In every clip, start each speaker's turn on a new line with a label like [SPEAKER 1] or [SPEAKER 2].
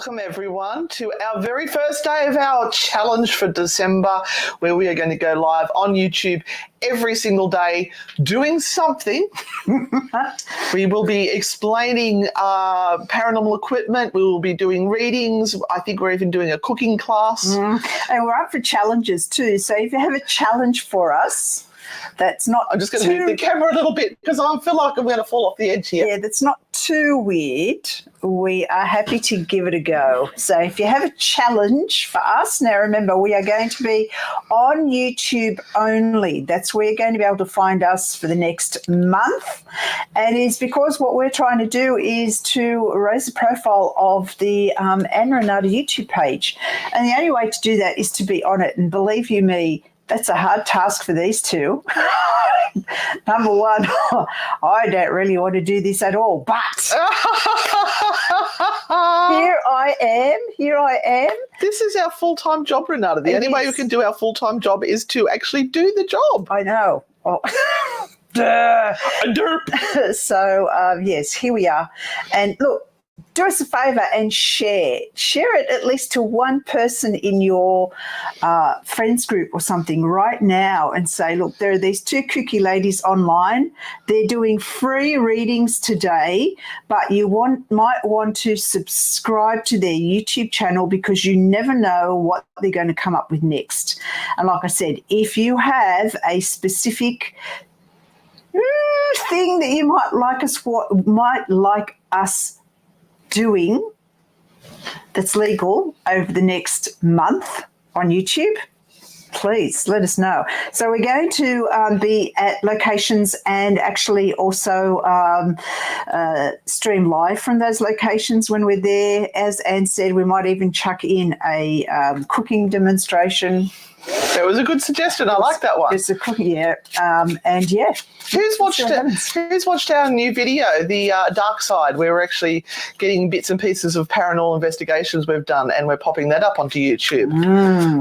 [SPEAKER 1] Welcome everyone to our very first day of our challenge for December, where we are going to go live on YouTube every single day doing something. We will be explaining paranormal equipment. We will be doing readings. I think we're even doing a cooking class.
[SPEAKER 2] And we're up for challenges too. So if you have a challenge for us, that's not
[SPEAKER 1] I'm just going to move the camera a little bit because I feel like I'm going to fall off the edge here.
[SPEAKER 2] Yeah, that's not too weird. We are happy to give it a go. So if you have a challenge for us, now remember we are going to be on YouTube only. That's where you're going to be able to find us for the next month. And it's because what we're trying to do is to raise the profile of the Anne and Renata YouTube page. And the only way to do that is to be on it. And believe you me, that's a hard task for these two. Number one, I don't really want to do this at all, but here I am.
[SPEAKER 1] This is our full-time job, Renata. The only way we can do our full-time job is to actually do the job.
[SPEAKER 2] I know. Oh.
[SPEAKER 1] Derp.
[SPEAKER 2] So, yes, here we are. And look, do us a favour and share it at least to one person in your friends group or something right now and say, look, there are these two kooky ladies online. They're doing free readings today, but you might want to subscribe to their YouTube channel because you never know what they're going to come up with next. And like I said, if you have a specific thing that you might like us doing that's legal over the next month on YouTube, please let us know. So we're going to be at locations and actually also stream live from those locations when we're there. As Anne said, we might even chuck in a cooking demonstration.
[SPEAKER 1] That was a good suggestion. I like that one.
[SPEAKER 2] It's a cooking, yeah. And yeah.
[SPEAKER 1] Who's watched our new video, The Dark Side, where we're actually getting bits and pieces of paranormal investigations we've done and we're popping that up onto YouTube.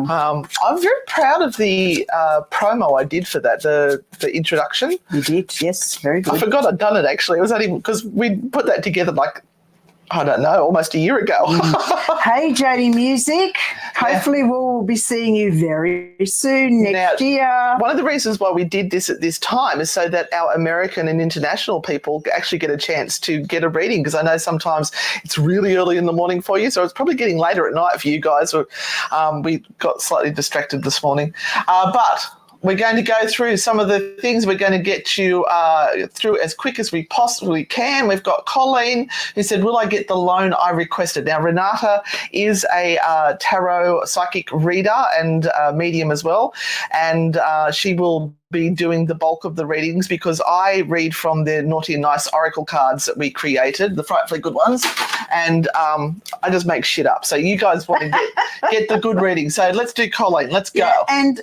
[SPEAKER 1] I'm very proud of the promo I did for that, the introduction.
[SPEAKER 2] You did, yes, very good.
[SPEAKER 1] I forgot I'd done it actually. It was only because we put that together like, I don't know, almost a year ago.
[SPEAKER 2] Hey, JD Music. Hopefully we'll be seeing you very soon next year.
[SPEAKER 1] One of the reasons why we did this at this time is so that our American and international people actually get a chance to get a reading, because I know sometimes it's really early in the morning for you, so it's probably getting later at night for you guys. We got slightly distracted this morning. But we're going to go through some of the things. We're going to get you through as quick as we possibly can. We've got Colleen who said, will I get the loan I requested? Now, Renata is a tarot psychic reader and medium as well, and she will be doing the bulk of the readings because I read from the Naughty and Nice oracle cards that we created, the frightfully good ones, and I just make shit up. So you guys want to get the good reading. So let's do Colleen. Let's go.
[SPEAKER 2] Yeah, and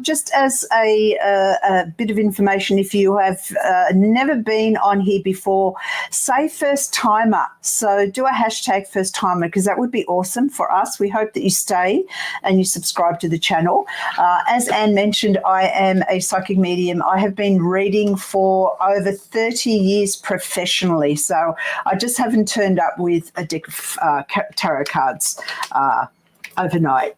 [SPEAKER 2] just as a bit of information, if you have never been on here before, say first timer. So do a hashtag first timer because that would be awesome for us. We hope that you stay and you subscribe to the channel. As Anne mentioned, I am a psychic medium. I have been reading for over 30 years professionally, so I just haven't turned up with a deck of tarot cards overnight.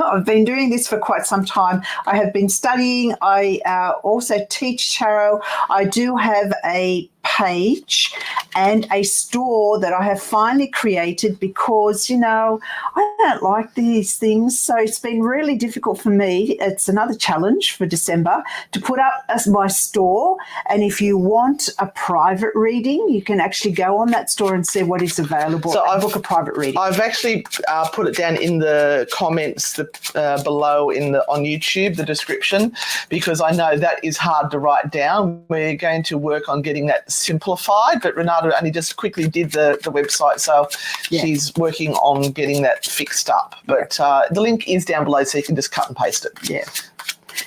[SPEAKER 2] I've been doing this for quite some time. I have been studying. I also teach tarot. I do have a page and a store that I have finally created because, you know, I don't like these things. So it's been really difficult for me. It's another challenge for December to put up as my store. And if you want a private reading, you can actually go on that store and see what is available. So I'll book a private reading.
[SPEAKER 1] I've actually put it down in the comments below on YouTube, the description, because I know that is hard to write down. We're going to work on getting that simplified, but Renata only just quickly did the website, so she's working on getting that fixed up. But the link is down below, so you can just cut and paste it.
[SPEAKER 2] Yeah.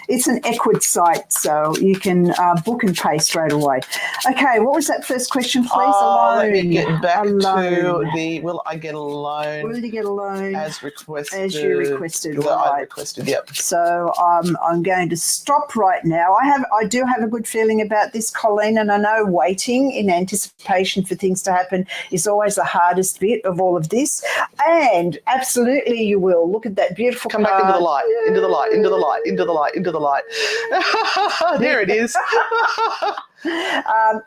[SPEAKER 2] It's an Equid site, so you can book and pay straight away. Okay, what was that first question, please?
[SPEAKER 1] Let me get back to the will I get a loan?
[SPEAKER 2] Will you get a loan?
[SPEAKER 1] As requested.
[SPEAKER 2] As you requested, all
[SPEAKER 1] I
[SPEAKER 2] right.
[SPEAKER 1] requested, yep.
[SPEAKER 2] So I'm going to stop right now. I do have a good feeling about this, Colleen, and I know waiting in anticipation for things to happen is always the hardest bit of all of this. And absolutely you will. Look at that beautiful
[SPEAKER 1] Come back into the light, into the light, into the light, into the light, into the light. There it is.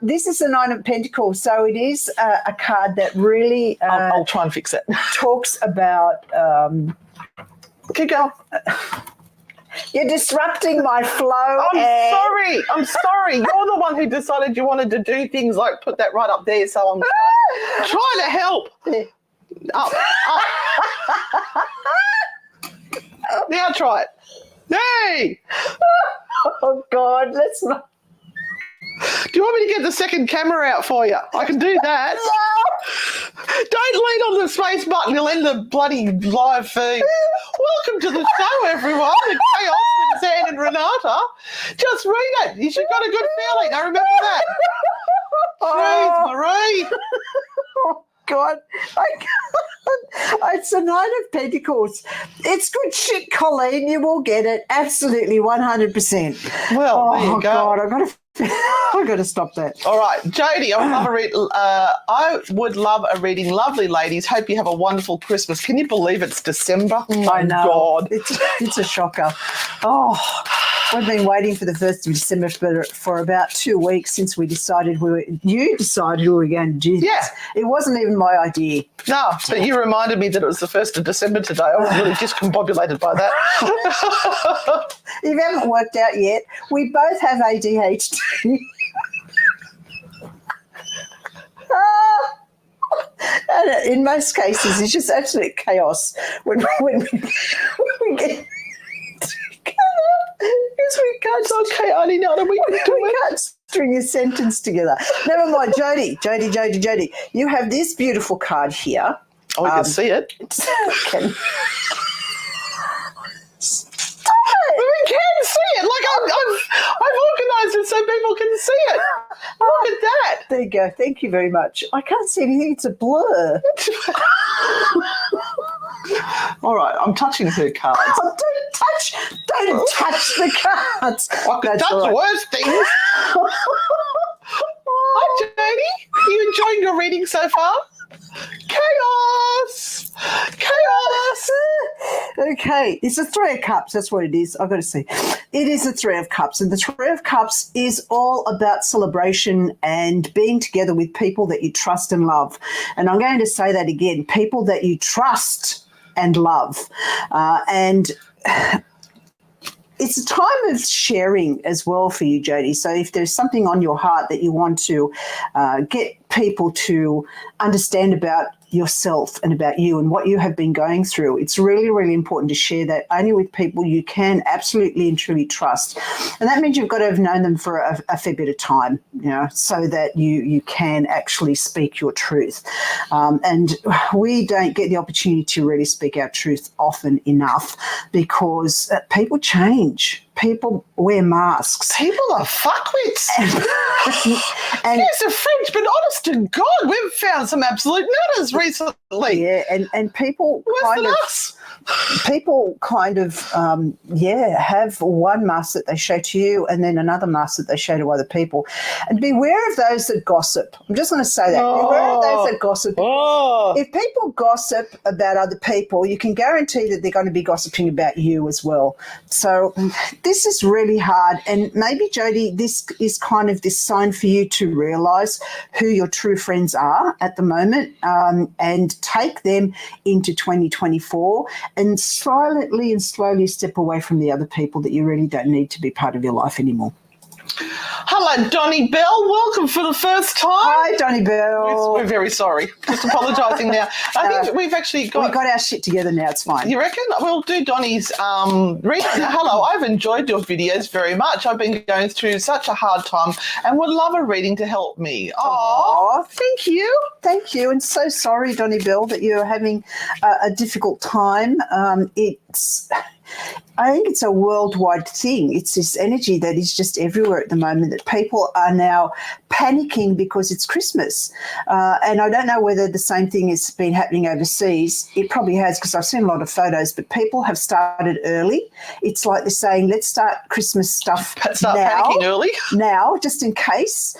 [SPEAKER 2] This is the Nine of Pentacles, so it is a card that really
[SPEAKER 1] I'll try and fix it.
[SPEAKER 2] Talks about
[SPEAKER 1] keep going.
[SPEAKER 2] You're disrupting my flow.
[SPEAKER 1] I'm sorry. You're the one who decided you wanted to do things like put that right up there, so I'm trying to help. Up. Now try it. Hey!
[SPEAKER 2] Oh, God, let's not.
[SPEAKER 1] Do you want me to get the second camera out for you? I can do that.
[SPEAKER 2] No.
[SPEAKER 1] Don't lean on the space button. You'll end the bloody live feed. Welcome to the show, everyone. The chaos with Anne and Renata. Just read it. You should got a good feeling. I remember that. Jeez, Marie.
[SPEAKER 2] Oh, God. I can't. It's the Nine of Pentacles. It's good shit, Colleen. You will get it. Absolutely, 100%.
[SPEAKER 1] Well, there you go.
[SPEAKER 2] God, I've got to stop that.
[SPEAKER 1] All right, Jodie, I would love a reading. Lovely ladies. Hope you have a wonderful Christmas. Can you believe it's December?
[SPEAKER 2] I know.
[SPEAKER 1] God.
[SPEAKER 2] It's a shocker. Oh, we've been waiting for the 1st of December for about 2 weeks since you decided we were going to do this.
[SPEAKER 1] Yeah.
[SPEAKER 2] It wasn't even my idea.
[SPEAKER 1] No, but you reminded me that it was the 1st of December today. I was really discombobulated by that.
[SPEAKER 2] You haven't worked out yet. We both have ADHD. And in most cases, it's just absolute chaos when we get because we can't.
[SPEAKER 1] Okay, I know we can do it.
[SPEAKER 2] Can't string a sentence together. Never mind, Jodie. You have this beautiful card here.
[SPEAKER 1] Oh, we can see it. We can see it. Like I've organised it so people can see it. Look at that.
[SPEAKER 2] There you go. Thank you very much. I can't see anything. It's a blur.
[SPEAKER 1] All right, I'm touching her cards.
[SPEAKER 2] Oh, don't touch the cards.
[SPEAKER 1] I could touch worse things. Hi, Jodie. Are you enjoying your reading so far? Chaos.
[SPEAKER 2] Okay, it's a Three of Cups. That's what it is. I've got to see. It is a Three of Cups, and the Three of Cups is all about celebration and being together with people that you trust and love. And I'm going to say that again, people that you trust and love. And it's a time of sharing as well for you, Jodie. So if there's something on your heart that you want to get people to understand about yourself and about you and what you have been going through, it's really, really important to share that only with people you can absolutely and truly trust. And that means you've got to have known them for a fair bit of time, so that you can actually speak your truth. And we don't get the opportunity to really speak our truth often enough because people change. People wear masks.
[SPEAKER 1] People are fuckwits.
[SPEAKER 2] And
[SPEAKER 1] yes, they're French, but honest to God, we've found some absolute nutters recently.
[SPEAKER 2] Yeah, and people kind of have one mask that they show to you and then another mask that they show to other people. And beware of those that gossip. I'm just going to say that. Beware of those that gossip. If people gossip about other people, you can guarantee that they're going to be gossiping about you as well. So this is really hard. And maybe, Jodie, this is kind of this sign for you to realise who your true friends are at the moment, and take them into 2024 and silently and slowly step away from the other people that you really don't need to be part of your life anymore.
[SPEAKER 1] Hello, Donnie Bell. Welcome for the first time.
[SPEAKER 2] Hi, Donnie Bell.
[SPEAKER 1] We're very sorry. Just apologising now. I think we've actually got
[SPEAKER 2] our shit together now. It's fine.
[SPEAKER 1] You reckon? We'll do Donnie's reading. Hello, I've enjoyed your videos very much. I've been going through such a hard time and would love a reading to help me. Oh, thank you.
[SPEAKER 2] Thank you. And so sorry, Donnie Bell, that you're having a difficult time. I think it's a worldwide thing. It's this energy that is just everywhere at the moment, that people are now panicking because it's Christmas. And I don't know whether the same thing has been happening overseas. It probably has, because I've seen a lot of photos, but people have started early. It's like they're saying, let's start Christmas stuff
[SPEAKER 1] Start panicking early.
[SPEAKER 2] Now, just in case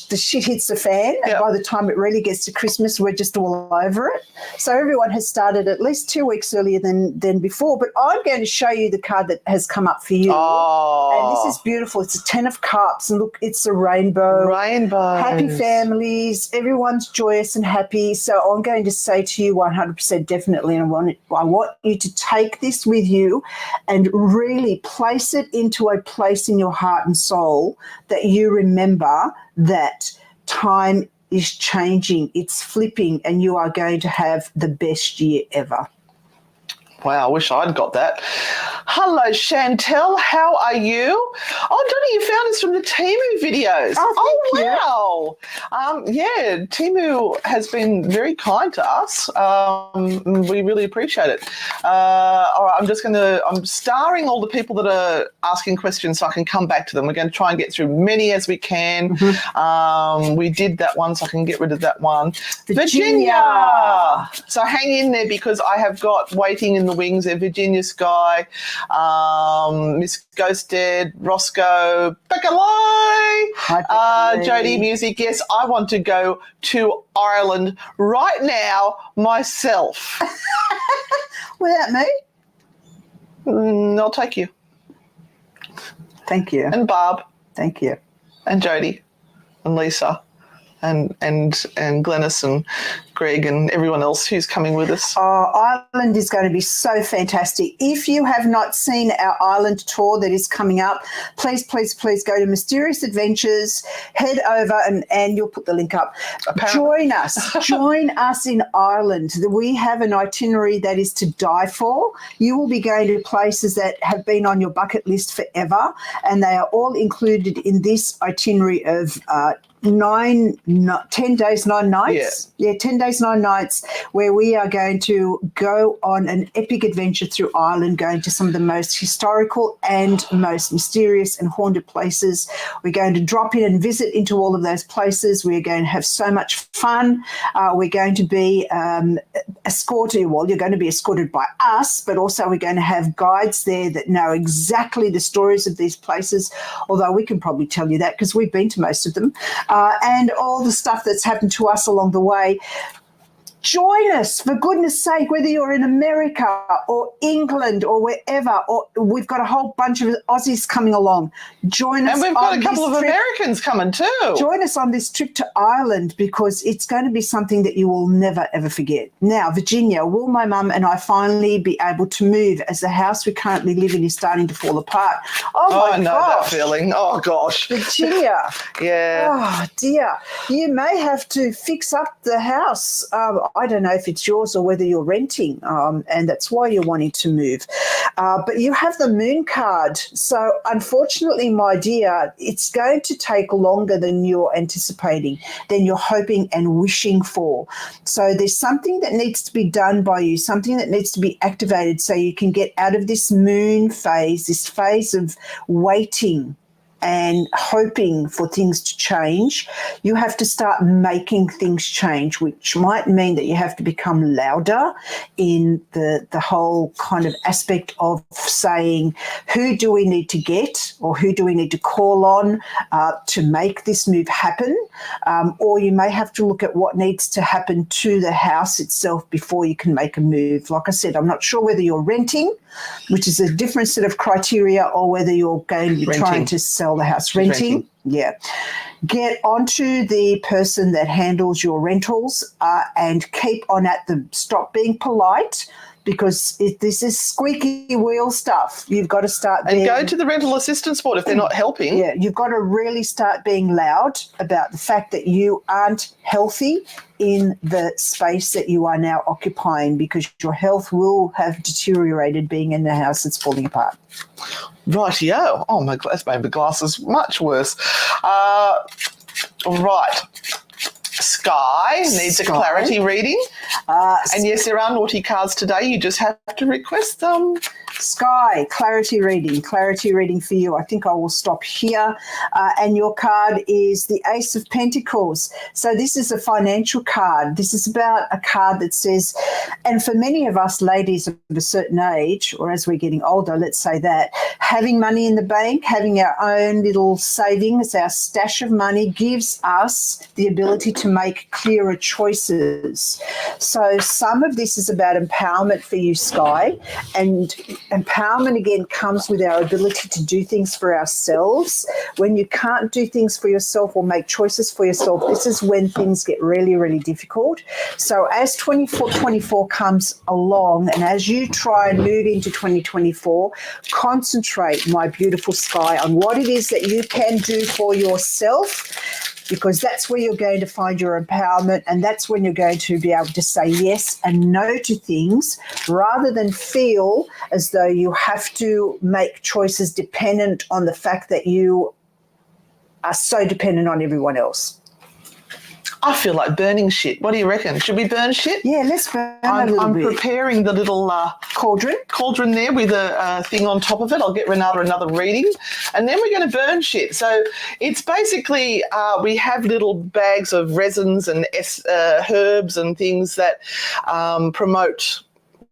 [SPEAKER 2] the shit hits the fan, and by the time it really gets to Christmas, we're just all over it. So everyone has started at least 2 weeks earlier than before. But I'm going to show you the card that has come up for you.
[SPEAKER 1] Oh.
[SPEAKER 2] And this is beautiful. It's a 10 of cups, and look, it's a rainbow.
[SPEAKER 1] Rainbow.
[SPEAKER 2] Happy families. Everyone's joyous and happy. So I'm going to say to you 100% definitely, and I want you to take this with you and really place it into a place in your heart and soul that you remember that time is changing, it's flipping, and you are going to have the best year ever.
[SPEAKER 1] Wow, I wish I'd got that. Hello, Chantel. How are you? Oh, Donnie, you found us from the Temu videos.
[SPEAKER 2] Oh,
[SPEAKER 1] wow. Yeah, Temu has been very kind to us. We really appreciate it. All right, I'm starring all the people that are asking questions so I can come back to them. We're going to try and get through many as we can. Mm-hmm. We did that one, so I can get rid of that one. Virginia. So hang in there, because I have got waiting in the wings there Virginia Sky, Miss Ghosted, Roscoe, Becca-Lai, Jodie Music. Yes, I want to go to Ireland right now myself.
[SPEAKER 2] Without me?
[SPEAKER 1] I'll take you.
[SPEAKER 2] Thank you.
[SPEAKER 1] And Barb.
[SPEAKER 2] Thank you.
[SPEAKER 1] And Jodie and Lisa and Glennis and Greg and everyone else who's coming with us.
[SPEAKER 2] Ireland is going to be so fantastic. If you have not seen our Ireland tour that is coming up, please, please, please go to Mysterious Adventures, head over, and you'll put the link up. Apparently. Join us in Ireland. We have an itinerary that is to die for. You will be going to places that have been on your bucket list forever, and they are all included in this itinerary of 10 days, 9 nights. Yeah, 10 days, 9 nights, where we are going to go on an epic adventure through Ireland, going to some of the most historical and most mysterious and haunted places. We're going to drop in and visit into all of those places. We're going to have so much fun. We're going to be escorted. Well, you're going to be escorted by us, but also we're going to have guides there that know exactly the stories of these places, although we can probably tell you that because we've been to most of them. And all the stuff that's happened to us along the way. Join us, for goodness sake, whether you're in America or England or wherever, or we've got a whole bunch of Aussies coming along. Join us.
[SPEAKER 1] And we've got a couple of Americans coming too.
[SPEAKER 2] Join us on this trip to Ireland, because it's going to be something that you will never, ever forget. Now, Virginia, will my mum and I finally be able to move, as the house we currently live in is starting to fall apart? Oh, my
[SPEAKER 1] I know
[SPEAKER 2] gosh.
[SPEAKER 1] that feeling. Oh, gosh.
[SPEAKER 2] Virginia.
[SPEAKER 1] Yeah.
[SPEAKER 2] Oh, dear. You may have to fix up the house. I don't know if it's yours or whether you're renting, and that's why you're wanting to move. But you have the moon card. So, unfortunately, my dear, it's going to take longer than you're anticipating, than you're hoping and wishing for. So there's something that needs to be done by you, something that needs to be activated so you can get out of this moon phase, this phase of waiting and hoping for things to change. You have to start making things change, which might mean that you have to become louder in the whole kind of aspect of saying, who do we need to get, or who do we need to call on to make this move happen? Or you may have to look at what needs to happen to the house itself before you can make a move. Like I said, I'm not sure whether you're renting, which is a different set of criteria, or whether you're going to be trying to sell the house. Renting. Yeah. Get onto the person that handles your rentals and keep on at them. Stop being polite, because this is squeaky wheel stuff. You've got to start being...
[SPEAKER 1] And go to the rental assistance board if they're not helping.
[SPEAKER 2] Yeah, you've got to really start being loud about the fact that you aren't healthy in the space that you are now occupying, because your health will have deteriorated being in the house that's falling apart.
[SPEAKER 1] Rightio. Oh, that's made the glasses much worse. Right. Sky needs a clarity reading. And yes, there are naughty cards today. You just have to request them.
[SPEAKER 2] Sky, clarity reading for you. I think I will stop here. And your card is the Ace of Pentacles. So this is a financial card. This is about a card that says, and for many of us ladies of a certain age, or as we're getting older, let's say that, having money in the bank, having our own little savings, our stash of money gives us the ability to make clearer choices. So some of this is about empowerment for you, Sky, and empowerment again comes with our ability to do things for ourselves. When you can't do things for yourself or make choices for yourself, this is when things get really, really difficult. So as 2024 comes along and as you try and move into 2024, concentrate, my beautiful Sky, on what it is that you can do for yourself, because that's where you're going to find your empowerment, and that's when you're going to be able to say yes and no to things rather than feel as though you have to make choices dependent on the fact that you are so dependent on everyone else.
[SPEAKER 1] I feel like burning shit. What do you reckon? Should we burn shit?
[SPEAKER 2] Yeah, let's burn a little
[SPEAKER 1] I'm
[SPEAKER 2] bit.
[SPEAKER 1] preparing the little cauldron there with a thing on top of it. I'll get Renata another reading, and then we're going to burn shit. So it's basically we have little bags of resins and herbs and things that promote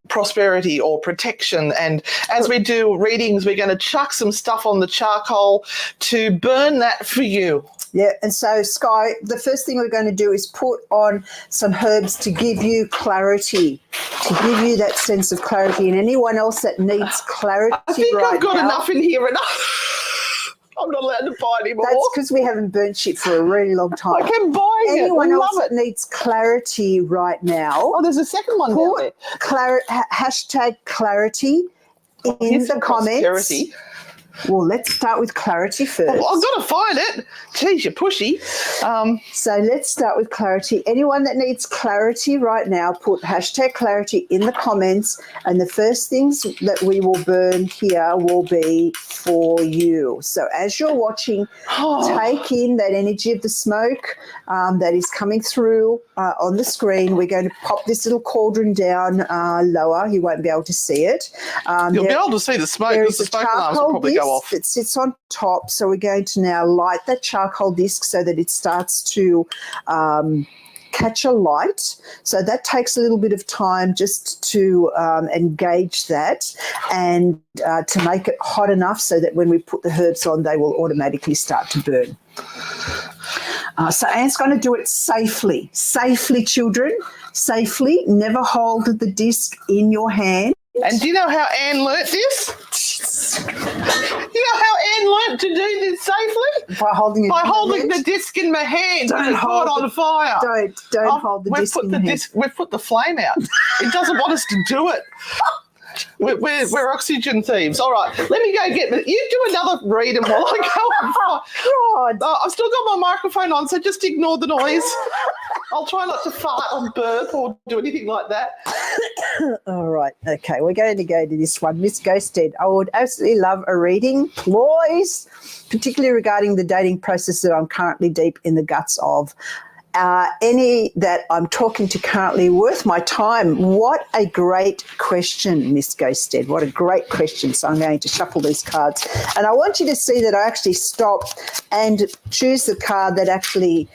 [SPEAKER 1] prosperity or protection, and as we do readings, we're going to chuck some stuff on the charcoal to burn that for you.
[SPEAKER 2] Yeah, and so, Sky, the first thing we're going to do is put on some herbs to give you clarity, to give you that sense of clarity. And anyone else that needs clarity
[SPEAKER 1] I think
[SPEAKER 2] right
[SPEAKER 1] I've got
[SPEAKER 2] now,
[SPEAKER 1] enough in here, enough. I'm not allowed to buy anymore.
[SPEAKER 2] That's because we haven't burnt shit for a really long time.
[SPEAKER 1] I kept buying
[SPEAKER 2] Anyone
[SPEAKER 1] it. I
[SPEAKER 2] else
[SPEAKER 1] love
[SPEAKER 2] that needs clarity right now,
[SPEAKER 1] Oh, there's a second one down there.
[SPEAKER 2] Hashtag clarity in the comments.
[SPEAKER 1] Prosperity.
[SPEAKER 2] Well, let's start with clarity first.
[SPEAKER 1] Well, I've got to find it. Jeez, you're pushy.
[SPEAKER 2] So let's start with clarity. Anyone that needs clarity right now, put hashtag clarity in the comments, and the first things that we will burn here will be for you. So as you're watching, take in that energy of the smoke that is coming through on the screen. We're going to pop this little cauldron down lower. You won't be able to see it.
[SPEAKER 1] You'll be able to see the smoke because the smoke alarms will probably go off.
[SPEAKER 2] That sits on top, so we're going to now light that charcoal disc so that it starts to catch a light. So that takes a little bit of time just to engage that and to make it hot enough so that when we put the herbs on, they will automatically start to burn. So Anne's going to do it safely. Safely, children, safely. Never hold the disc in your hand.
[SPEAKER 1] And do you know how Anne learnt this? You know how Anne learnt to do this safely?
[SPEAKER 2] By holding
[SPEAKER 1] the disc in my hand and it's caught on fire.
[SPEAKER 2] Don't hold the disc in your hand.
[SPEAKER 1] We've put the flame out. It doesn't want us to do it. We're oxygen thieves. All right, let me go get. You do another reading while I go.
[SPEAKER 2] God.
[SPEAKER 1] I've still got my microphone on, so just ignore the noise. I'll try not to fart or burp or do anything like that.
[SPEAKER 2] All right, okay, we're going to go to this one. Miss Ghosted, I would absolutely love a reading, please, particularly regarding the dating process that I'm currently deep in the guts of. Any that I'm talking to currently worth my time? What a great question, Miss Ghosted. What a great question. So I'm going to shuffle these cards. And I want you to see that I actually stop and choose the card that actually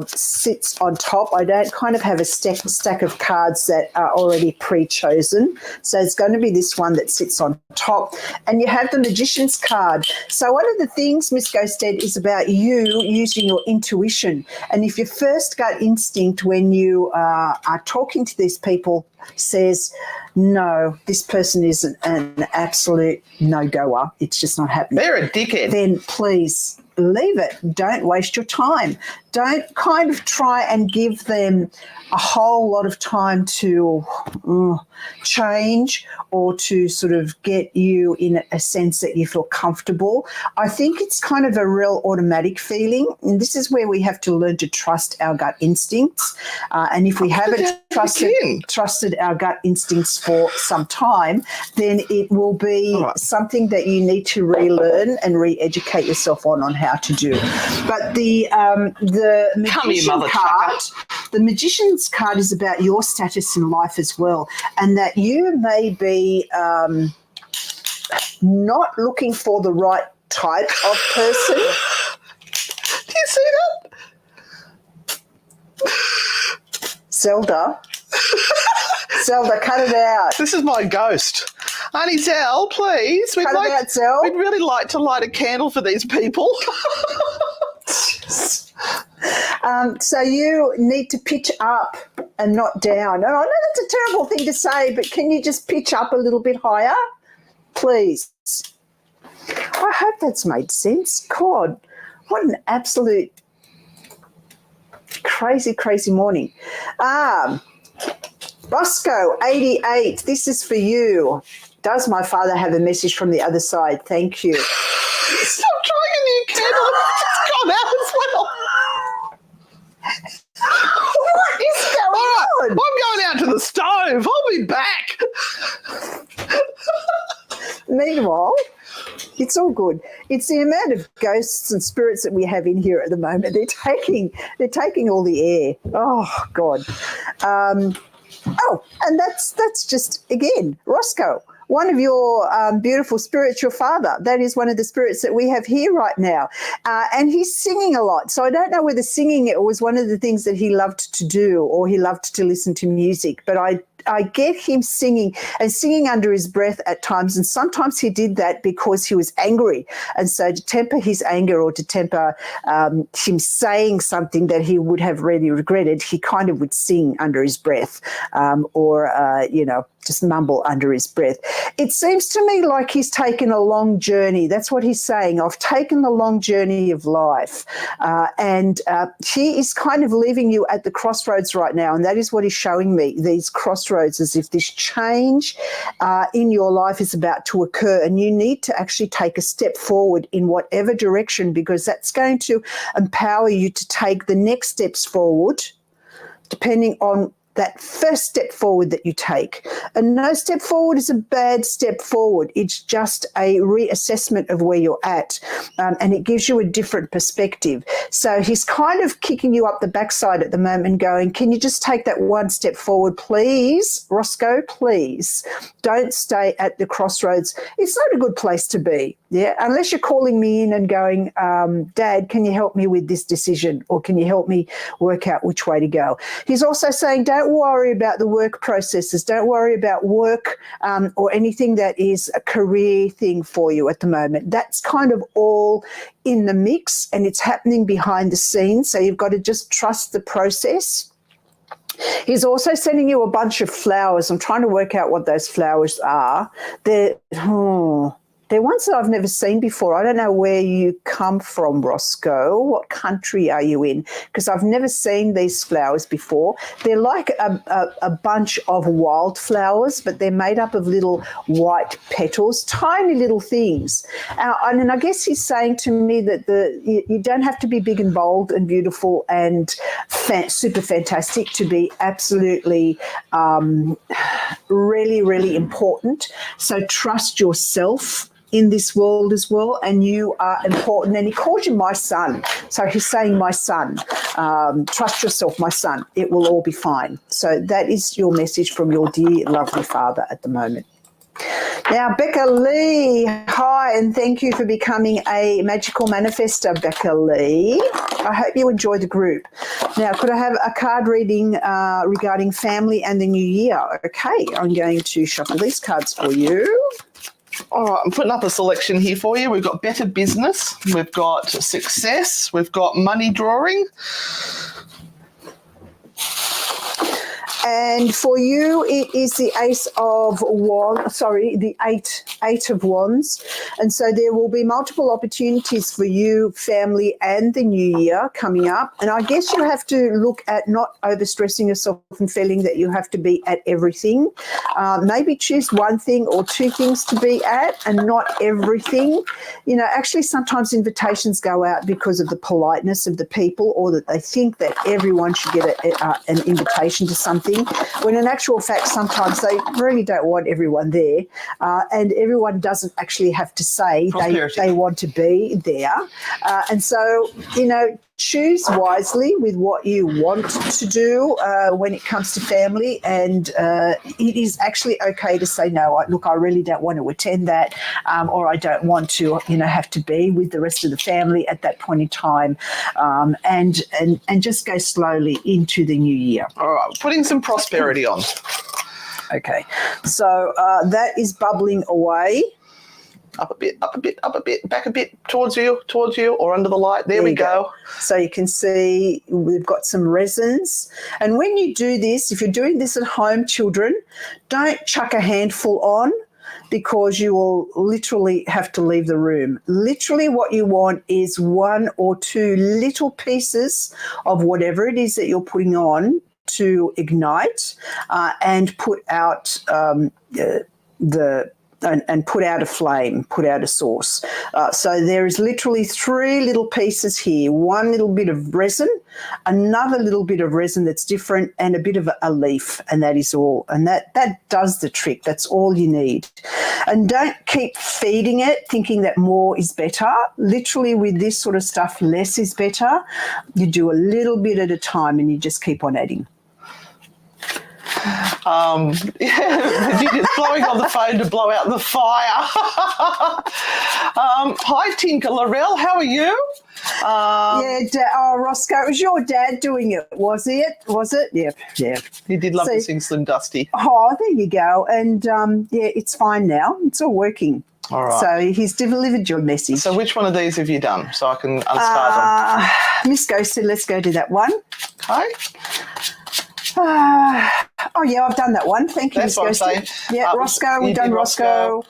[SPEAKER 2] sits on top. I don't kind of have a stack of cards that are already pre-chosen. So it's going to be this one that sits on top. And you have the Magician's card. So one of the things, Miss Ghosted, is about you using your intuition. And if your first gut instinct when you are talking to these people says, no, this person is an absolute no-goer, it's just not happening.
[SPEAKER 1] They're a dickhead.
[SPEAKER 2] Then please leave it. Don't waste your time. Don't kind of try and give them a whole lot of time to change or to sort of get you in a sense that you feel comfortable. I think it's kind of a real automatic feeling, and this is where we have to learn to trust our gut instincts. And if we haven't trusted our gut instincts for some time, then it will be something that you need to relearn and re-educate yourself on how to do. But the the
[SPEAKER 1] Come here,
[SPEAKER 2] magician
[SPEAKER 1] mother
[SPEAKER 2] card, the magician's card is about your status in life as well, and that you may be not looking for the right type of person.
[SPEAKER 1] Do you see that?
[SPEAKER 2] Zelda, cut it out.
[SPEAKER 1] This is my ghost. Auntie Zell, please.
[SPEAKER 2] Cut it out, Zell.
[SPEAKER 1] We'd really like to light a candle for these people.
[SPEAKER 2] So you need to pitch up and not down. And I know that's a terrible thing to say, but can you just pitch up a little bit higher, please? I hope that's made sense. God, what an absolute crazy, crazy morning. Bosco, 88, this is for you. Does my father have a message from the other side? Thank you.
[SPEAKER 1] Stop trying a new candle. It's gone out as well.
[SPEAKER 2] What is going on?
[SPEAKER 1] I'm going out to the stove. I'll be back.
[SPEAKER 2] Meanwhile, it's all good. It's the amount of ghosts and spirits that we have in here at the moment. They're taking all the air. Oh God. And that's just again, Roscoe, one of your beautiful spirits, your father. That is one of the spirits that we have here right now. And he's singing a lot. So I don't know whether singing it was one of the things that he loved to do or he loved to listen to music. But I get him singing and singing under his breath at times. And sometimes he did that because he was angry. And so to temper his anger or to temper him saying something that he would have really regretted, he kind of would sing under his breath or just mumble under his breath. It seems to me like he's taken a long journey. That's what he's saying. I've taken the long journey of life. And he is kind of leaving you at the crossroads right now. And that is what he's showing me, these crossroads, as if this change in your life is about to occur. And you need to actually take a step forward in whatever direction, because that's going to empower you to take the next steps forward, depending on that first step forward that you take. And no step forward is a bad step forward. It's just a reassessment of where you're at, and it gives you a different perspective. So he's kind of kicking you up the backside at the moment going, can you just take that one step forward, please, Roscoe, please? Don't stay at the crossroads. It's not a good place to be, yeah, unless you're calling me in and going, Dad, can you help me with this decision, or can you help me work out which way to go? He's also saying, don't worry about the work processes. Don't worry about work or anything that is a career thing for you at the moment. That's kind of all in the mix and it's happening behind the scenes. So you've got to just trust the process. He's also sending you a bunch of flowers. I'm trying to work out what those flowers are. They're ones that I've never seen before. I don't know where you come from, Roscoe. What country are you in? Because I've never seen these flowers before. They're like a bunch of wildflowers, but they're made up of little white petals, tiny little things. And I guess he's saying to me that you don't have to be big and bold and beautiful and super fantastic to be absolutely really, really important. So trust yourself in this world as well, and you are important. And he calls you my son. So he's saying, my son, trust yourself, my son. It will all be fine. So that is your message from your dear, lovely father at the moment. Now, Becca Lee, hi, and thank you for becoming a magical manifestor, Becca Lee. I hope you enjoy the group. Now, could I have a card reading regarding family and the new year? Okay, I'm going to shuffle these cards for you.
[SPEAKER 1] All right, I'm putting up a selection here for you. We've got better business, we've got success, we've got money drawing.
[SPEAKER 2] And for you, it is the Eight of Wands. And so there will be multiple opportunities for you, family, and the new year coming up. And I guess you have to look at not overstressing yourself and feeling that you have to be at everything. Maybe choose one thing or two things to be at and not everything. You know, actually sometimes invitations go out because of the politeness of the people, or that they think that everyone should get an invitation to something. When in actual fact, sometimes they really don't want everyone there, and everyone doesn't actually have to say they want to be there. And so, you know, choose wisely with what you want to do when it comes to family, and it is actually okay to say no. Look, I really don't want to attend that, or I don't want to, have to be with the rest of the family at that point in time, and just go slowly into the new year.
[SPEAKER 1] All right, putting some prosperity on.
[SPEAKER 2] Okay, so that is bubbling away.
[SPEAKER 1] Up a bit, back a bit, towards you, or under the light. There we go.
[SPEAKER 2] So you can see we've got some resins. And when you do this, if you're doing this at home, children, don't chuck a handful on, because you will literally have to leave the room. Literally what you want is 1 or 2 little pieces of whatever it is that you're putting on to ignite and put out and put out a flame, put out a source. So there is literally 3 little pieces here, 1 little bit of resin, another little bit of resin that's different, and a bit of a leaf, and that is all. And that does the trick. That's all you need. And don't keep feeding it thinking that more is better. Literally with this sort of stuff, less is better. You do a little bit at a time and you just keep on adding.
[SPEAKER 1] It's blowing on the phone to blow out the fire. Hi, Tinker Laurel. How are you?
[SPEAKER 2] Roscoe, it was your dad doing it, was it? Yeah.
[SPEAKER 1] He did love to sing Slim Dusty.
[SPEAKER 2] Oh, there you go. And, it's fine now. It's all working.
[SPEAKER 1] All right.
[SPEAKER 2] So he's delivered your message.
[SPEAKER 1] So which one of these have you done so I can unstart them?
[SPEAKER 2] Miss Ghosted, let's go to that one.
[SPEAKER 1] Okay.
[SPEAKER 2] I've done that one. Thank you,
[SPEAKER 1] That's
[SPEAKER 2] Miss
[SPEAKER 1] what I'm
[SPEAKER 2] Ghosted.
[SPEAKER 1] saying.
[SPEAKER 2] Yeah, Roscoe, we've done Roscoe.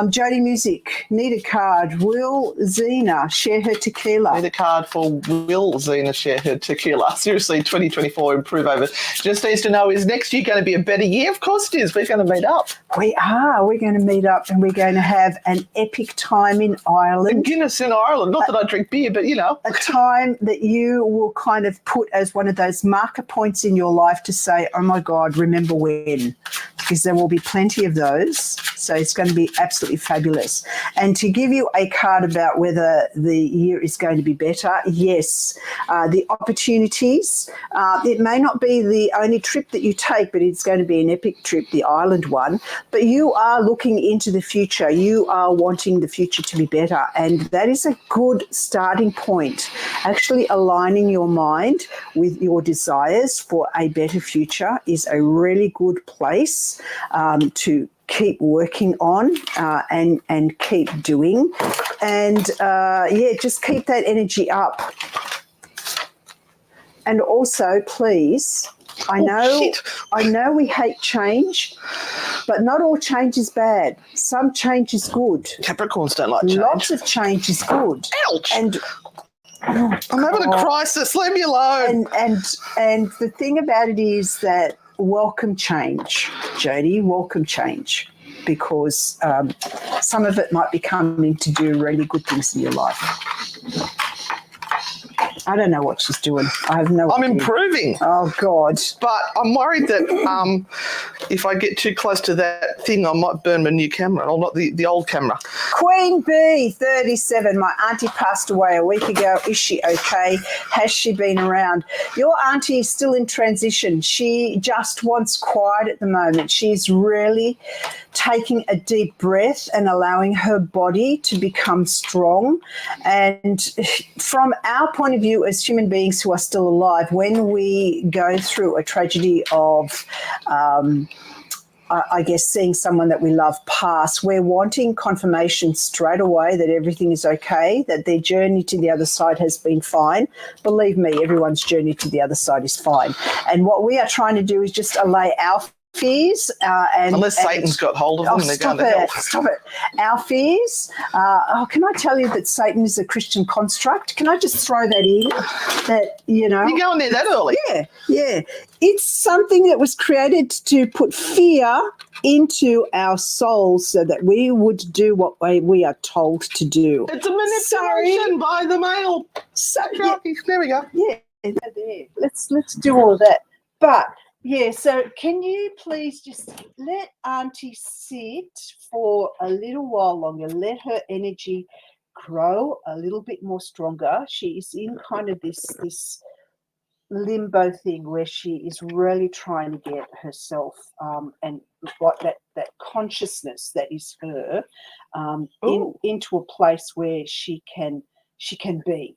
[SPEAKER 2] Jody Music, need a card. Will Zena share her tequila?
[SPEAKER 1] Need a card for Will Zena share her tequila. Seriously, 2024 improve over. Just needs to know, is next year going to be a better year? Of course it is. We're going to meet up.
[SPEAKER 2] We are. We're going to meet up and we're going to have an epic time in Ireland.
[SPEAKER 1] Guinness in Ireland. Not that I drink beer, but
[SPEAKER 2] A time that you will kind of put as one of those marker points in your life to say, oh my God, remember when? Because there will be plenty of those. So it's going to be absolutely fabulous. And to give you a card about whether the year is going to be better, yes, the opportunities, it may not be the only trip that you take, but it's going to be an epic trip, the Ireland one. But you are looking into the future. You are wanting the future to be better. And that is a good starting point, actually aligning your mind with your desires for a better future is a really good place to keep working on and keep doing. And, just keep that energy up. And also, please, I know we hate change, but not all change is bad. Some change is good.
[SPEAKER 1] Capricorns don't like change.
[SPEAKER 2] Lots of change is good.
[SPEAKER 1] Ouch!
[SPEAKER 2] And
[SPEAKER 1] I'm having a crisis. Leave me alone.
[SPEAKER 2] And the thing about it is that welcome change, Jodie, welcome change, because some of it might be coming to do really good things in your life. I don't know what she's doing. I have no idea.
[SPEAKER 1] I'm improving.
[SPEAKER 2] Oh, God.
[SPEAKER 1] But I'm worried that if I get too close to that thing, I might burn my new camera, or not the old camera.
[SPEAKER 2] Queen Bee, 37. My auntie passed away a week ago. Is she okay? Has she been around? Your auntie is still in transition. She just wants quiet at the moment. She's really taking a deep breath and allowing her body to become strong. And from our point of view as human beings who are still alive, when we go through a tragedy of I guess seeing someone that we love pass, we're wanting confirmation straight away that everything is okay, that their journey to the other side has been fine. Believe me, everyone's journey to the other side is fine. And what we are trying to do is just allay our fears.
[SPEAKER 1] Unless Satan's got hold of them, they're going to hell.
[SPEAKER 2] Stop it. Our fears. Can I tell you that Satan is a Christian construct? Can I just throw that in? That,
[SPEAKER 1] You're going there that early?
[SPEAKER 2] Yeah. It's something that was created to put fear into our souls so that we would do what we are told to do.
[SPEAKER 1] It's a manipulation by the male. There we go.
[SPEAKER 2] Yeah, there. Let's do all of that. But yeah, so can you please just let Auntie sit for a little while longer? Let her energy grow a little bit more stronger. She is in kind of this limbo thing where she is really trying to get herself and what that consciousness that is her into a place where she can be.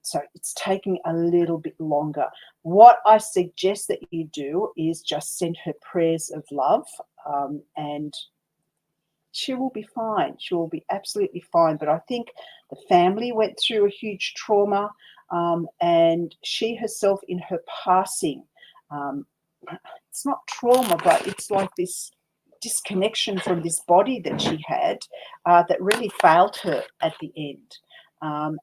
[SPEAKER 2] So it's taking a little bit longer. What I suggest that you do is just send her prayers of love, and she will be fine. She will be absolutely fine. But I think the family went through a huge trauma, and she herself in her passing, it's not trauma, but it's like this disconnection from this body that she had that really failed her at the end.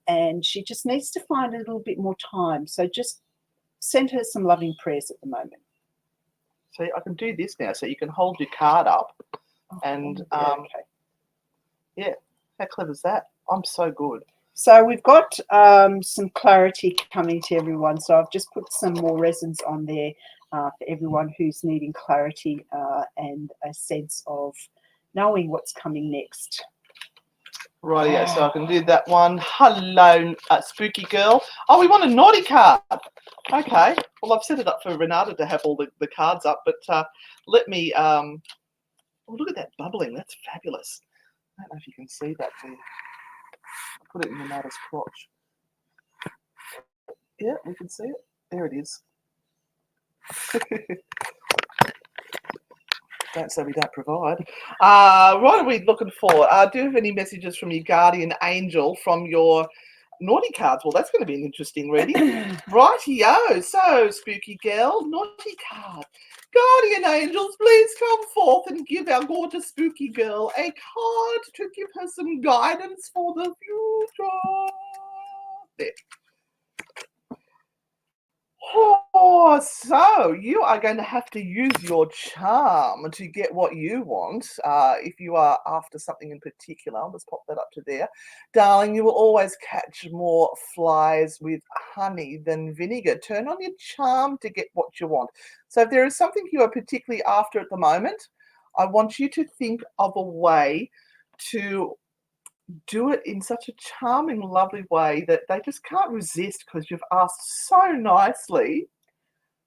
[SPEAKER 2] And she just needs to find a little bit more time. So just send her some loving prayers at the moment.
[SPEAKER 1] So I can do this now. So you can hold your card up. And
[SPEAKER 2] okay.
[SPEAKER 1] Yeah, how clever is that? I'm so good.
[SPEAKER 2] So we've got some clarity coming to everyone. So I've just put some more resins on there for everyone who's needing clarity and a sense of knowing what's coming next.
[SPEAKER 1] Rightio, so I can do that one. Hello, spooky girl. Oh, we want a naughty card. Okay, well, I've set it up for Renata to have all the cards up, but let me... oh, look at that bubbling. That's fabulous. I don't know if you can see that there. Put it in Renata's crotch. Yeah, we can see it. There it is. Don't say we don't provide. What are we looking for? Do you have any messages from your guardian angel from your naughty cards? Well, that's going to be an interesting reading. Rightio. So, spooky girl, naughty card. Guardian angels, please come forth and give our gorgeous spooky girl a card to give her some guidance for the future. There. Oh, so you are going to have to use your charm to get what you want. If you are after something in particular, I'll just pop that up to there. Darling, you will always catch more flies with honey than vinegar. Turn on your charm to get what you want. So if there is something you are particularly after at the moment, I want you to think of a way to do it in such a charming, lovely way that they just can't resist because you've asked so nicely.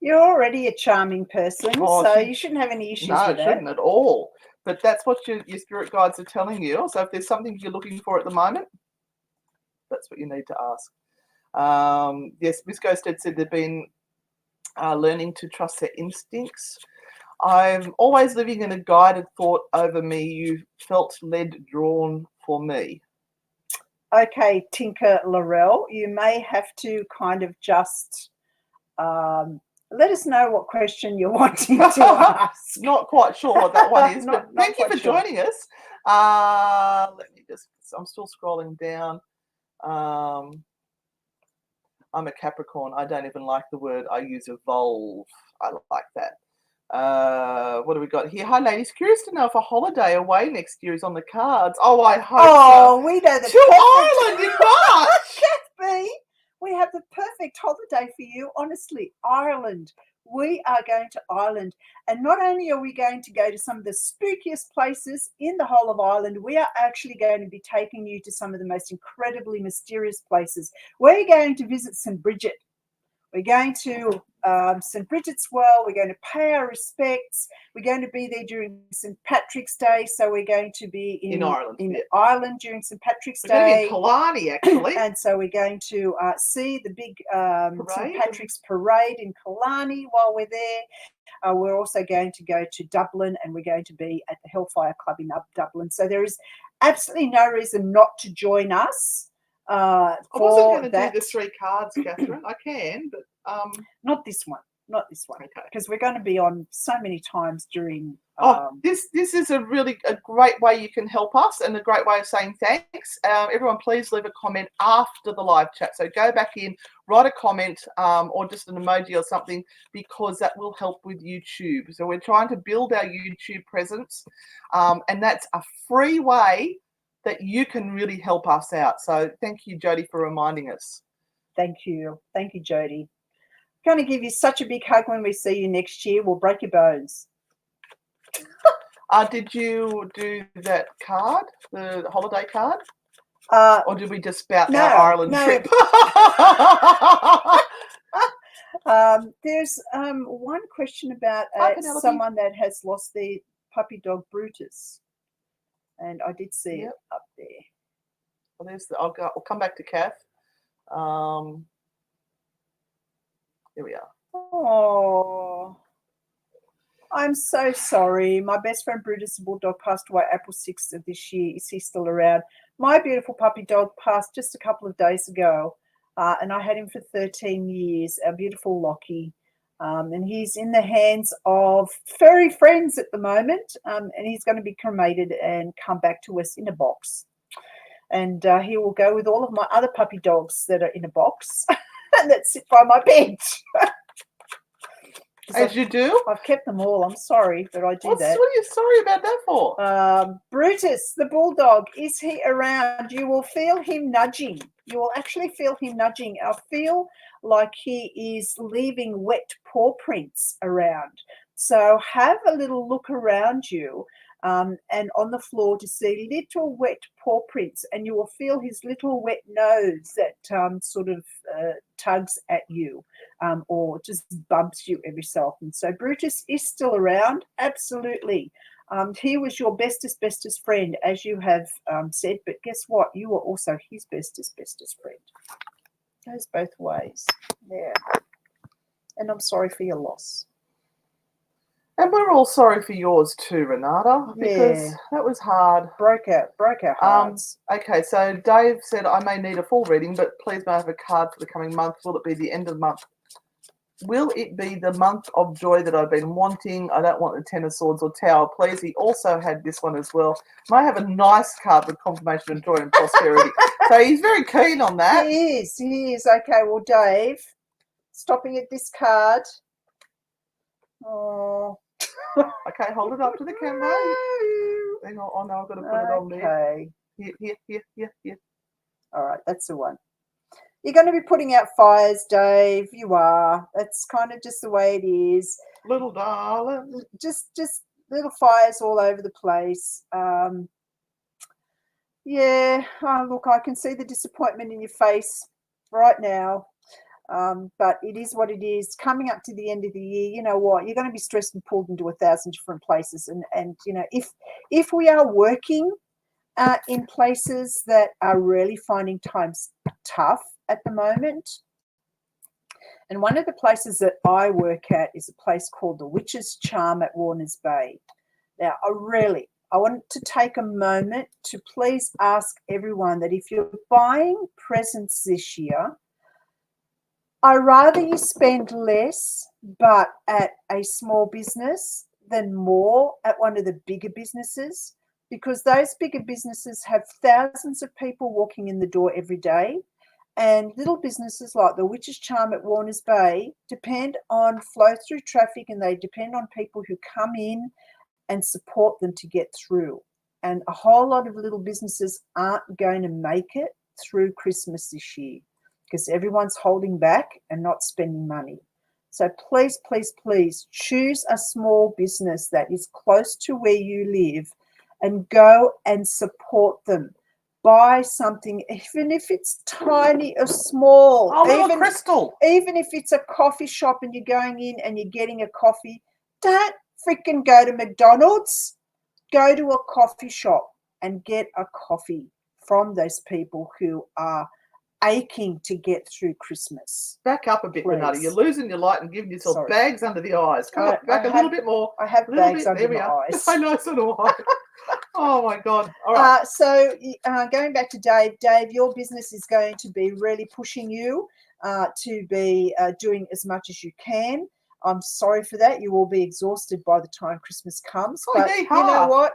[SPEAKER 2] You're already a charming person, so you shouldn't have any issues with that.
[SPEAKER 1] No, shouldn't at all. But that's what your spirit guides are telling you. So if there's something you're looking for at the moment, that's what you need to ask. Yes, Miss Ghosted said they've been learning to trust their instincts. I'm always living in a guided thought over me. You felt led, drawn for me.
[SPEAKER 2] Okay, Tinker Laurel, you may have to kind of just let us know what question you're wanting to ask.
[SPEAKER 1] Not quite sure what that one is, but thank you for joining us. Let me just, I'm still scrolling down. I'm a Capricorn. I don't even like the word. I use evolve. I like that. What do we got here? Hi, ladies. Curious to know if a holiday away next year is on the cards. Oh, I hope so.
[SPEAKER 2] Oh, we know the
[SPEAKER 1] to Ireland in March.
[SPEAKER 2] Kathy, we have the perfect holiday for you. Honestly, Ireland. We are going to Ireland. And not only are we going to go to some of the spookiest places in the whole of Ireland, we are actually going to be taking you to some of the most incredibly mysterious places. We're going to visit St. Bridget. We're going to St. Bridget's Well. We're going to pay our respects. We're going to be there during St. Patrick's Day. So we're going to be in Ireland during St. Patrick's Day.
[SPEAKER 1] We're going to be in Killarney, actually.
[SPEAKER 2] And so we're going to see the big St. Patrick's Parade in Killarney while we're there. We're also going to go to Dublin, and we're going to be at the Hellfire Club in Dublin. So there is absolutely no reason not to join us.
[SPEAKER 1] I wasn't going to do the 3 cards, Catherine. I can, but
[SPEAKER 2] not this one. Not this one. Okay. Because we're going to be on so many times during.
[SPEAKER 1] This is a great way you can help us, and a great way of saying thanks. Everyone, please leave a comment after the live chat. So go back in, write a comment, or just an emoji or something, because that will help with YouTube. So we're trying to build our YouTube presence, and that's a free way that you can really help us out. So thank you, Jody, for reminding us.
[SPEAKER 2] Thank you. Thank you, Jody. I'm going to give you such a big hug when we see you next year. We'll break your bones.
[SPEAKER 1] Did you do that card, the holiday card? Or did we just spout
[SPEAKER 2] no,
[SPEAKER 1] our Ireland
[SPEAKER 2] no.
[SPEAKER 1] trip?
[SPEAKER 2] There's one question about
[SPEAKER 1] Hi, Penelope.
[SPEAKER 2] someone that has lost their puppy dog Brutus, and I did see it up there.
[SPEAKER 1] Well, I'll come back to Kath. Here we are.
[SPEAKER 2] Oh, I'm so sorry. My best friend Brutus, the bulldog, passed away April 6th of this year. Is he still around? My beautiful puppy dog passed just a couple of days ago, and I had him for 13 years, our beautiful Lockie. And he's in the hands of furry friends at the moment, and he's going to be cremated and come back to us in a box. And he will go with all of my other puppy dogs that are in a box and that sit by my bed.
[SPEAKER 1] As you do?
[SPEAKER 2] I've kept them all. I'm sorry, but I do that.
[SPEAKER 1] What are you sorry about that for?
[SPEAKER 2] Brutus, the bulldog, is he around? You will feel him nudging. You will actually feel him nudging. I feel like he is leaving wet paw prints around. So have a little look around you and on the floor to see little wet paw prints, and you will feel his little wet nose that sort of tugs at you or just bumps you every so often. So Brutus is still around, absolutely. He was your bestest friend, as you have said, but guess what? You were also his bestest friend. Goes both ways. Yeah. And I'm sorry for your loss.
[SPEAKER 1] And we're all sorry for yours too, Renata, because that was hard.
[SPEAKER 2] Broke our hearts.
[SPEAKER 1] Okay, so Dave said, I may need a full reading, but please may I have a card for the coming month. Will it be the end of the month? Will it be the month of joy that I've been wanting? I don't want the Ten of Swords or Tower, please. He also had this one as well. May I have a nice card with confirmation of joy and prosperity? So he's very keen on that.
[SPEAKER 2] He is. Okay, well, Dave, stopping at this card. Oh.
[SPEAKER 1] Okay, hold it up to the camera. Hang on. Oh, no, I've got to put it on there. Here.
[SPEAKER 2] All right, that's the one. You're going to be putting out fires, Dave. You are. That's kind of just the way it is.
[SPEAKER 1] Little darling.
[SPEAKER 2] Just little fires all over the place. Yeah. Oh, look, I can see the disappointment in your face right now. But it is what it is. Coming up to the end of the year, you know what? You're going to be stressed and pulled into 1,000 different places. And you know, if we are working in places that are really finding times tough at the moment, and one of the places that I work at is a place called the Witch's Charm at Warners Bay. Now, I want to take a moment to please ask everyone that if you're buying presents this year, I'd rather you spend less, but at a small business than more at one of the bigger businesses, because those bigger businesses have thousands of people walking in the door every day. And little businesses like the Witch's Charm at Warners Bay depend on flow-through traffic, and they depend on people who come in and support them to get through. And a whole lot of little businesses aren't going to make it through Christmas this year, because everyone's holding back and not spending money. So please, please, please choose a small business that is close to where you live and go and support them. Buy something, even if it's tiny or small.
[SPEAKER 1] Oh, little crystal.
[SPEAKER 2] Even if it's a coffee shop and you're going in and you're getting a coffee, don't freaking go to McDonald's. Go to a coffee shop and get a coffee from those people who are aching to get through Christmas.
[SPEAKER 1] Back up a bit,
[SPEAKER 2] Please.
[SPEAKER 1] Renata. You're losing your light and giving yourself bags under the eyes. Come on, back a little bit more.
[SPEAKER 2] I have bags under my eyes.
[SPEAKER 1] I know, so do I. Oh, my God. All right.
[SPEAKER 2] So going back to Dave, your business is going to be really pushing you to be doing as much as you can. I'm sorry for that. You will be exhausted by the time Christmas comes. But you know what?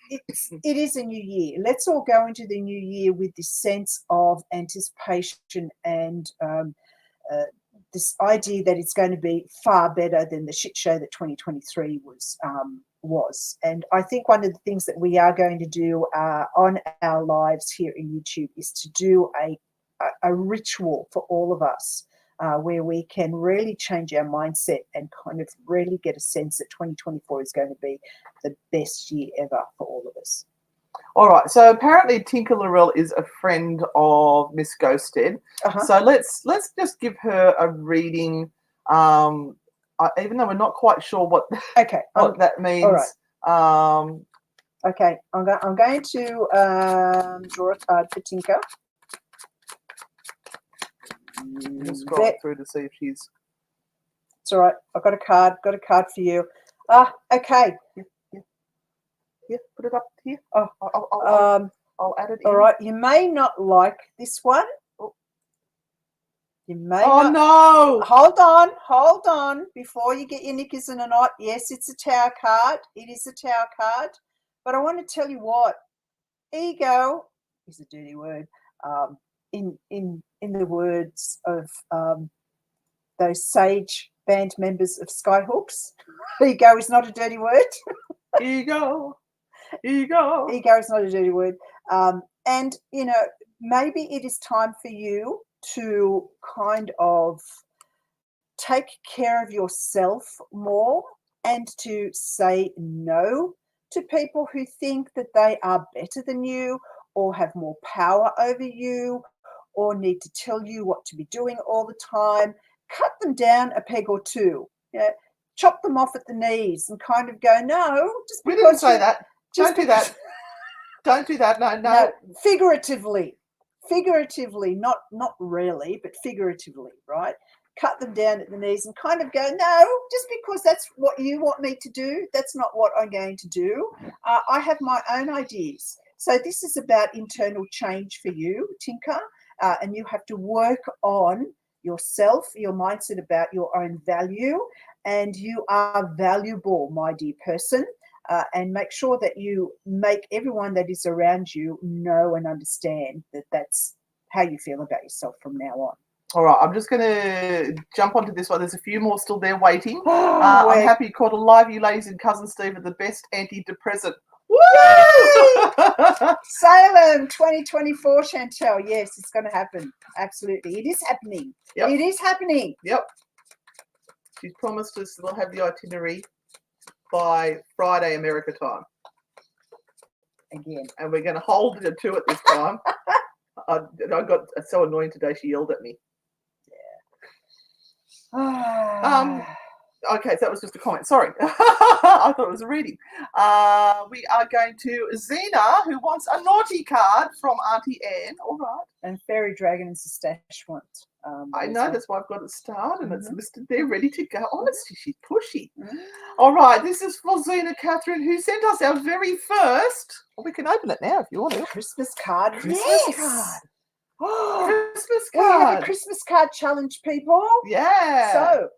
[SPEAKER 2] It is a new year. Let's all go into the new year with this sense of anticipation and this idea that it's going to be far better than the shit show that 2023 was. And I think one of the things that we are going to do on our lives here in YouTube is to do a ritual for all of us where we can really change our mindset and kind of really get a sense that 2024 is going to be the best year ever for all of us.
[SPEAKER 1] All right. So apparently Tinker Laurel is a friend of Miss Ghosted. So let's just give her a reading. Even though we're not quite sure what that means.
[SPEAKER 2] All right. Okay, I'm going to draw a card for Tinker.
[SPEAKER 1] Just scroll through to see if she's.
[SPEAKER 2] It's all right. I've got a card. Got a card for you. Okay.
[SPEAKER 1] Yeah, put it up here. I'll add it in.
[SPEAKER 2] All right. You may not like this one. You may
[SPEAKER 1] not. No!
[SPEAKER 2] Hold on. Before you get your knickers in a knot, yes, it's a Tower card. It is a Tower card. But I want to tell you what. Ego is a dirty word. In the words of those sage band members of Skyhooks, ego is not a dirty word. Ego is not a dirty word. And maybe it is time for you to kind of take care of yourself more and to say no to people who think that they are better than you or have more power over you or need to tell you what to be doing all the time. Cut them down a peg or two. Chop them off at the knees and kind of go, no, just because.
[SPEAKER 1] We didn't say that. Don't do that. Don't do that. No.
[SPEAKER 2] Figuratively, not really, but figuratively, right? Cut them down at the knees and kind of go, no, just because that's what you want me to do, that's not what I'm going to do. I have my own ideas. So this is about internal change for you, Tinker, and you have to work on yourself, your mindset about your own value, and you are valuable, my dear person. And make sure that you make everyone that is around you know and understand that that's how you feel about yourself from now on.
[SPEAKER 1] All right, I'm just going to jump onto this one. There's a few more still there waiting. I'm happy you caught alive. You ladies and Cousin Steve are the best antidepressant.
[SPEAKER 2] Woo! Salem 2024, Chantel. Yes, it's going to happen. Absolutely. It is happening. Yep. It is happening.
[SPEAKER 1] Yep. She's promised us we'll have the itinerary by Friday America time.
[SPEAKER 2] Again.
[SPEAKER 1] And we're going to hold her to it this time. I got so annoying today, she yelled at me.
[SPEAKER 2] Yeah.
[SPEAKER 1] Okay, so that was just a comment. Sorry. I thought it was a reading. We are going to Zena, who wants a naughty card from Auntie Anne. All right.
[SPEAKER 2] And Fairy Dragon and Stash want.
[SPEAKER 1] I know, that's why I've got it started and it's listed there, ready to go. Honestly, she's pushy. All right, this is for Zena Catherine, who sent us our very first. Well, we can open it now if you want to.
[SPEAKER 2] Christmas card.
[SPEAKER 1] Christmas card. Christmas card.
[SPEAKER 2] We have a Christmas card challenge, people.
[SPEAKER 1] Yeah.
[SPEAKER 2] So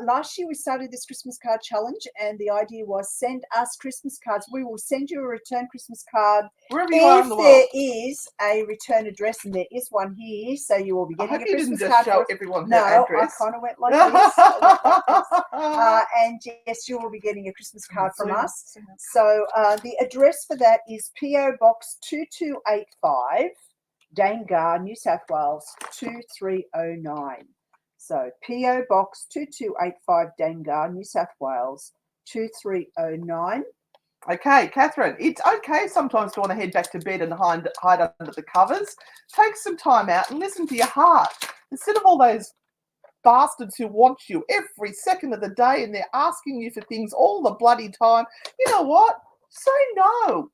[SPEAKER 2] last year we started this Christmas card challenge, and the idea was send us Christmas cards. We will send you a return Christmas card
[SPEAKER 1] wherever you are in the world.
[SPEAKER 2] There is a return address, and there is one here, so you will be getting a Christmas card.
[SPEAKER 1] I hope you didn't just show everyone her address.
[SPEAKER 2] I kind of went like this. And yes, you will be getting a Christmas card from us. So the address for that is PO Box 2285. Dangar, New South Wales 2309. So PO Box 2285 Dangar, New South Wales 2309.
[SPEAKER 1] Okay, Catherine, it's okay sometimes to want to head back to bed and hide under the covers. Take some time out and listen to your heart. Instead of all those bastards who want you every second of the day and they're asking you for things all the bloody time, you know what? Say no.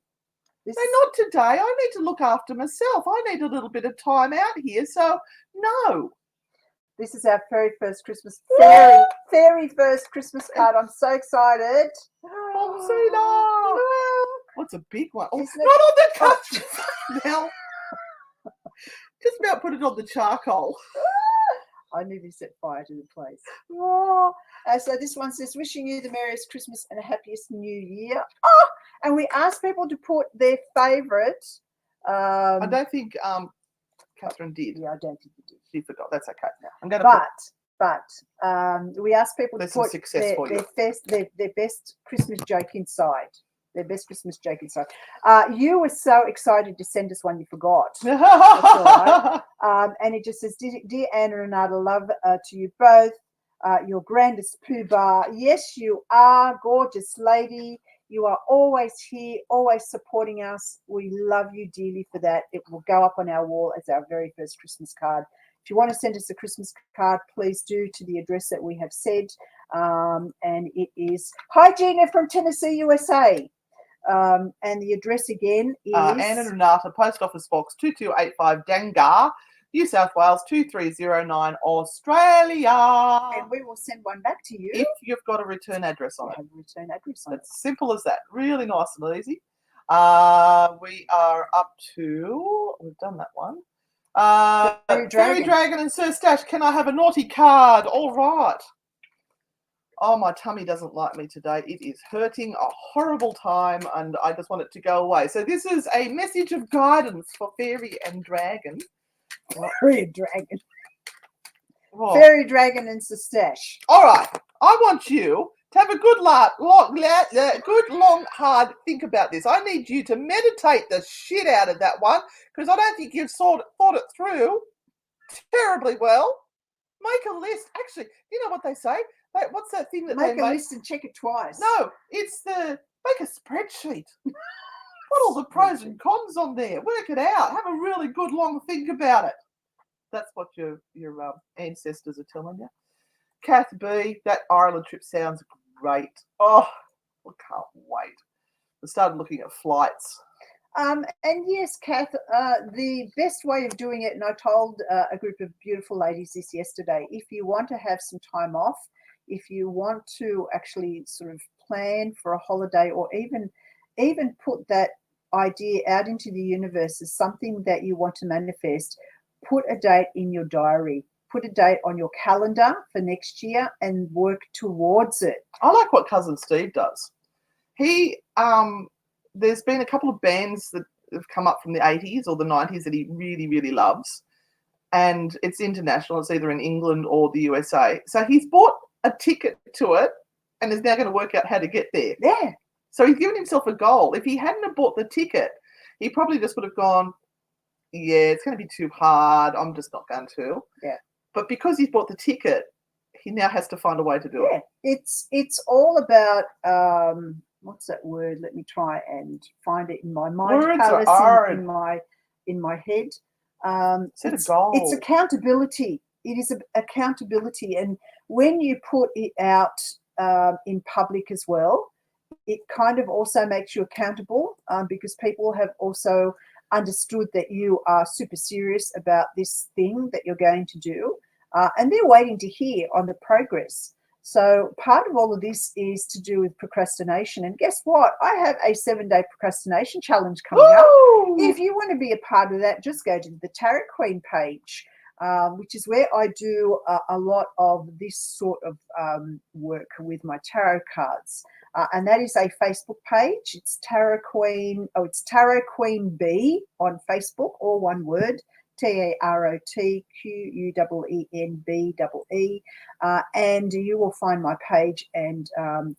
[SPEAKER 1] No, not today. I need to look after myself. I need a little bit of time out here. So, no.
[SPEAKER 2] This is our very first Christmas, very first Christmas card. I'm so excited.
[SPEAKER 1] Zena. What's a big one? Oh, not on the country now. Just about put it on the charcoal.
[SPEAKER 2] I nearly set fire to the place. So this one says, wishing you the merriest Christmas and a happiest new year. And we asked people to put their favourite.
[SPEAKER 1] I don't think Catherine did.
[SPEAKER 2] Yeah, I don't think you did.
[SPEAKER 1] She forgot. That's okay. I'm going to.
[SPEAKER 2] But we asked people to put their best Christmas joke inside. Their best Christmas joke inside. You were so excited to send us one you forgot. That's all right. And it just says, dear Anne and Renata, love to you both. Your grandest poobah. Yes, you are, gorgeous lady. You are always here, always supporting us. We love you dearly for that. It will go up on our wall as our very first Christmas card. If you want to send us a Christmas card, please do to the address that we have said. And it is, hi, Gina from Tennessee, USA. And the address again is
[SPEAKER 1] Anne and Renata, Post Office Box 2285, Dangar, New South Wales 2309, Australia.
[SPEAKER 2] And we will send one back to you
[SPEAKER 1] if you've got a return address on it.
[SPEAKER 2] Have a return address on it.
[SPEAKER 1] It's simple as that. Really nice and easy. We are up to, we've done that one. Fairy Dragon and Sir Stash, can I have a naughty card? All right. Oh, my tummy doesn't like me today. It is hurting a horrible time, and I just want it to go away. So this is a message of guidance for Fairy and Dragon.
[SPEAKER 2] Fairy Dragon.
[SPEAKER 1] Oh.
[SPEAKER 2] Fairy Dragon and Sir Stash.
[SPEAKER 1] All right. I want you to have a good long, hard think about this. I need you to meditate the shit out of that one, because I don't think you've thought it through terribly well. Make a list. Actually, you know what they say? What's that thing that
[SPEAKER 2] make a list and check it twice?
[SPEAKER 1] No, it's make a spreadsheet. Put all the pros and cons on there. Work it out. Have a really good long think about it. That's what your ancestors are telling you. Kath B, that Ireland trip sounds great. Oh, I can't wait. I started looking at flights.
[SPEAKER 2] And yes, Kath, the best way of doing it, and I told a group of beautiful ladies this yesterday, if you want to have some time off, if you want to actually sort of plan for a holiday, or even put that idea out into the universe as something that you want to manifest, put a date in your diary. Put a date on your calendar for next year and work towards it.
[SPEAKER 1] I like what Cousin Steve does. He, there's been a couple of bands that have come up from the 80s or the 90s that he really, really loves. And it's international. It's either in England or the USA. So he's bought a ticket to it and is now going to work out how to get there.
[SPEAKER 2] Yeah.
[SPEAKER 1] So he's given himself a goal. If he hadn't have bought the ticket, he probably just would have gone, yeah, it's going to be too hard. I'm just not going to.
[SPEAKER 2] Yeah.
[SPEAKER 1] But because he's bought the ticket, he now has to find a way to do it.
[SPEAKER 2] It's all about what's that word? Let me try and find it in my mind.
[SPEAKER 1] Words are
[SPEAKER 2] in my head.
[SPEAKER 1] Set a goal.
[SPEAKER 2] It's accountability. It is accountability, and when you put it out in public as well, it kind of also makes you accountable, because people have also understood that you are super serious about this thing that you're going to do, and they're waiting to hear on the progress. So part of all of this is to do with procrastination. And guess what? I have a 7-day procrastination challenge coming up. If you want to be a part of that, just go to the Tarot Queen page, which is where I do a lot of this sort of work with my tarot cards. And that is a Facebook page. It's Tarot Queen. Oh, it's Tarot Queen B on Facebook, all one word. TAROTQUEENBEE. And you will find my page. And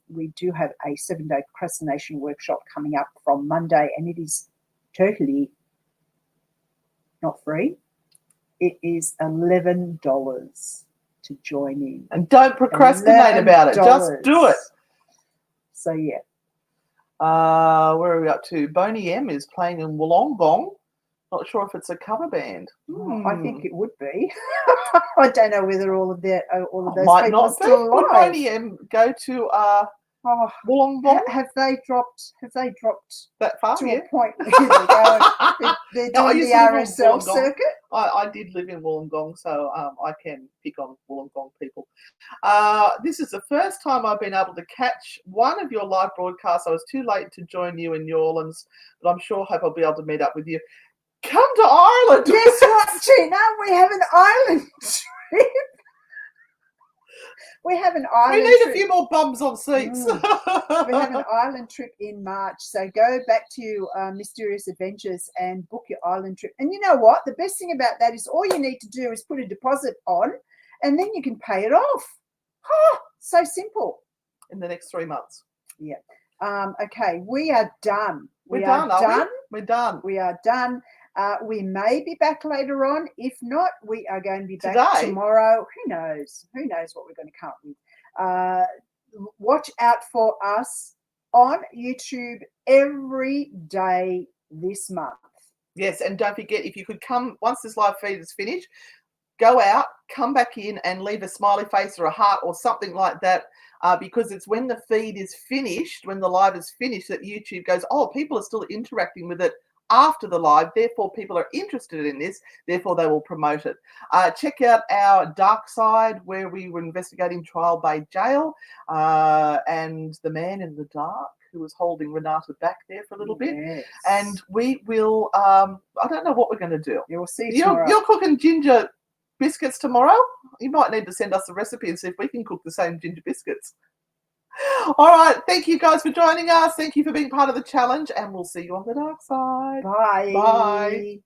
[SPEAKER 2] we do have a 7-day procrastination workshop coming up from Monday, and it is totally not free. It is $11 to join in.
[SPEAKER 1] And don't procrastinate about it. Just do it.
[SPEAKER 2] So, yeah.
[SPEAKER 1] Where are we up to? Boney M is playing in Wollongong. Not sure if it's a cover band.
[SPEAKER 2] I think it would be. I don't know whether all of those
[SPEAKER 1] might
[SPEAKER 2] people
[SPEAKER 1] not
[SPEAKER 2] are still alive.
[SPEAKER 1] Would Boney M go to Wollongong?
[SPEAKER 2] Have they dropped
[SPEAKER 1] that far?
[SPEAKER 2] To a point where they're doing the RSL circuit?
[SPEAKER 1] I did live in Wollongong, so I can pick on Wollongong people. This is the first time I've been able to catch one of your live broadcasts. I was too late to join you in New Orleans, but I'm sure hope I'll be able to meet up with you. Come to Ireland.
[SPEAKER 2] Guess what, Gina? We have an island trip. We have an island
[SPEAKER 1] trip. We need
[SPEAKER 2] a
[SPEAKER 1] few more bums on seats.
[SPEAKER 2] We have an island trip in March. So go back to Mysterious Adventures and book your island trip. And you know what? The best thing about that is all you need to do is put a deposit on, and then you can pay it off. So simple.
[SPEAKER 1] In the next 3 months.
[SPEAKER 2] Yeah. Okay. We are done.
[SPEAKER 1] We're done.
[SPEAKER 2] We are done. We may be back later on. If not, we are going to be back tomorrow. Who knows? Who knows what we're going to come up with? Watch out for us on YouTube every day this month.
[SPEAKER 1] Yes, and don't forget, if you could come, once this live feed is finished, go out, come back in and leave a smiley face or a heart or something like that, because it's when the feed is finished, when the live is finished, that YouTube goes, oh, people are still interacting with it after the live, therefore people are interested in this, therefore they will promote it. Check out our dark side where we were investigating Trial Bay Jail and the man in the dark who was holding Renata back there for a little bit. And we will, I don't know what we're going to do.
[SPEAKER 2] You will see tomorrow.
[SPEAKER 1] You're cooking ginger biscuits tomorrow. You might need to send us a recipe and see if we can cook the same ginger biscuits. All right. Thank you guys for joining us. Thank you for being part of the challenge, and we'll see you on the dark side.
[SPEAKER 2] Bye.
[SPEAKER 1] Bye.